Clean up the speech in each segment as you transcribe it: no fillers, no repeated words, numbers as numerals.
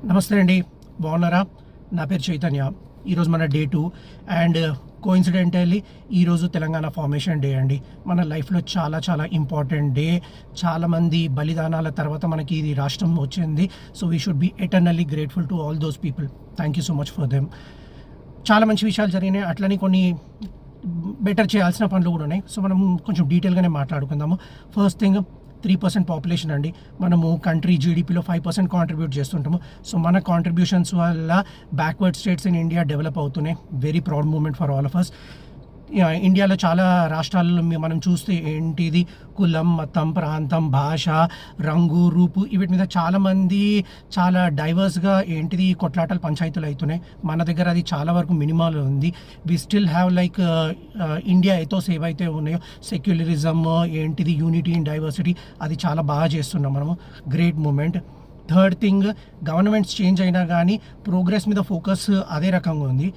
నమస్తే అండి, బాగున్నారా? నా పేరు చైతన్య. ఈరోజు మన డే 2 అండ్ కోఇన్సిడెంటల్లీ ఈరోజు తెలంగాణ ఫార్మేషన్ డే అండి. మన లైఫ్లో చాలా చాలా ఇంపార్టెంట్ డే. చాలామంది బలిదానాల తర్వాత మనకి ఇది రాష్ట్రం వచ్చింది. So we should be eternally grateful to all those people. Thank you so much for them. చాలా మంచి విషయాలు జరిగినాయి, అట్లని కొన్ని బెటర్ చేయాల్సిన పనులు కూడా ఉన్నాయి. సో మనం కొంచెం డీటెయిల్గానే మాట్లాడుకుందాము. ఫస్ట్ థింగ్, 3% పాపులేషన్ అండి. మనము కంట్రీ జీడిపిలో 5% కాంట్రిబ్యూట్ చేస్తుంటాము. సో మన కాంట్రిబ్యూషన్స్ వల్ల backward states in India develop అవుతున్నాయి. Very proud moment for all of us. ఇండియాలో చాలా రాష్ట్రాల్లో మనం చూస్తే ఏంటిది కులం, మతం, ప్రాంతం, భాష, రంగు, రూపు వీటి మీద చాలామంది చాలా డైవర్స్గా ఏంటిది కొట్లాటలు, పంచాయతీలు అవుతున్నాయి. మన దగ్గర అది చాలా వరకు మినిమల్ ఉంది. We still have like India ethos ఏవైతే ఉన్నాయో, సెక్యులరిజం ఏంటిది, యూనిటీ ఇన్ డైవర్సిటీ, అది చాలా బాగా చేస్తున్నాం మనము. Great moment. Third thing, governments change అయినా కానీ ప్రోగ్రెస్ మీద ఫోకస్ అదే రకంగా ఉంది.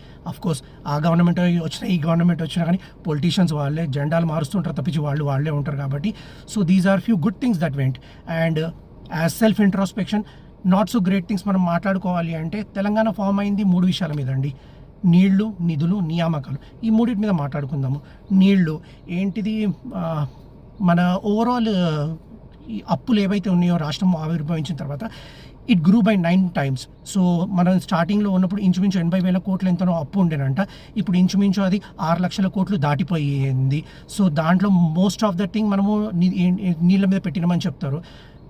కోర్స్ ఆ గవర్నమెంట్ వచ్చినా ఈ గవర్నమెంట్ వచ్చినా కానీ పొలిటీషియన్స్ వాళ్ళే జెండాలు మారుస్తుంటారు తప్పించి వాళ్ళే ఉంటారు కాబట్టి. So these are few good things that went. And as self introspection, not so great things మనం మాట్లాడుకోవాలి అంటే తెలంగాణ ఫామ్ అయింది 3 విషయాల మీద అండి. నీళ్లు, నిధులు, నియామకాలు. ఈ మూడింటి మీద మాట్లాడుకుందాము. నీళ్లు ఏంటిది, మన ఓవరాల్ ఈ అప్పులు ఏవైతే ఉన్నాయో రాష్ట్రం ఆవిర్భవించిన తర్వాత ఇట్ గ్రూ బై 9 times. సో మనం స్టార్టింగ్లో ఉన్నప్పుడు ఇంచుమించు 80,000 కోట్లు ఎంతనో అప్పు ఉండేనంట. ఇప్పుడు ఇంచుమించు అది 6 లక్షల కోట్లు దాటిపోయింది. సో దాంట్లో మోస్ట్ ఆఫ్ ద థింగ్ మనము నీళ్ళ మీద పెట్టినామని చెప్తారు.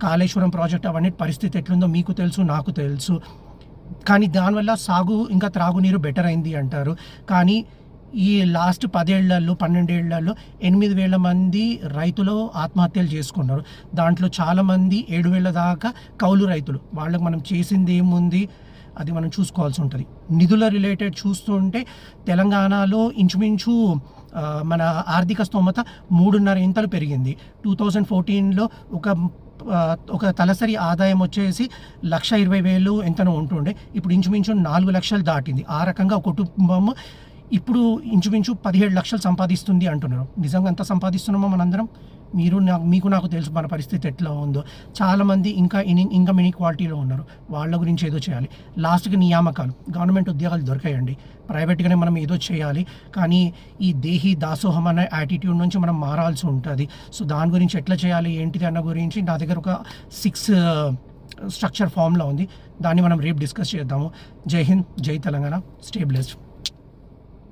కాళేశ్వరం ప్రాజెక్ట్ అవన్నీ పరిస్థితి ఎట్లుందో మీకు తెలుసు, నాకు తెలుసు. కానీ దానివల్ల సాగు ఇంకా త్రాగునీరు బెటర్ అయింది అంటారు. కానీ ఈ లాస్ట్ 10 ఏళ్లలో 12 ఏళ్లలో 8,000 మంది రైతులు ఆత్మహత్యలు చేసుకున్నారు. దాంట్లో చాలామంది 7,000 దాకా కౌలు రైతులు. వాళ్ళకి మనం చేసింది ఏముంది, అది మనం చూసుకోవాల్సి ఉంటుంది. నిధుల రిలేటెడ్ చూస్తుంటే తెలంగాణలో ఇంచుమించు మన ఆర్థిక స్తోమత 3.5 ఇంతలు పెరిగింది. 2014లో ఒక తలసరి ఆదాయం వచ్చేసి 1,20,000 ఎంతనో ఉంటుండే, ఇప్పుడు ఇంచుమించు 4 లక్షలు దాటింది. ఆ రకంగా ఒక కుటుంబం ఇప్పుడు ఇంచుమించు 17 లక్షలు సంపాదిస్తుంది అంటున్నారు. నిజంగా ఎంత సంపాదిస్తున్నామో మనందరం? మీకు నాకు తెలుసు మన పరిస్థితి ఎట్లా ఉందో. చాలామంది ఇంకా ఇన్ఈక్వాలిటీలో ఉన్నారు. వాళ్ళ గురించి ఏదో చేయాలి. లాస్ట్కి నియామకాలు. గవర్నమెంట్ ఉద్యోగాలు దొరికాయండి, ప్రైవేట్గానే మనం ఏదో చేయాలి. కానీ ఈ దేహి దాసోహం అనే యాటిట్యూడ్ నుంచి మనం మారాల్సి ఉంటుంది. సో దాని గురించి ఎట్లా చేయాలి ఏంటిది అన్న గురించి నా దగ్గర ఒక 6 స్ట్రక్చర్ ఫామ్లో ఉంది. దాన్ని మనం రేపు డిస్కస్ చేద్దాము. జై హింద్, జై తెలంగాణ, స్టే బ్లెస్డ్.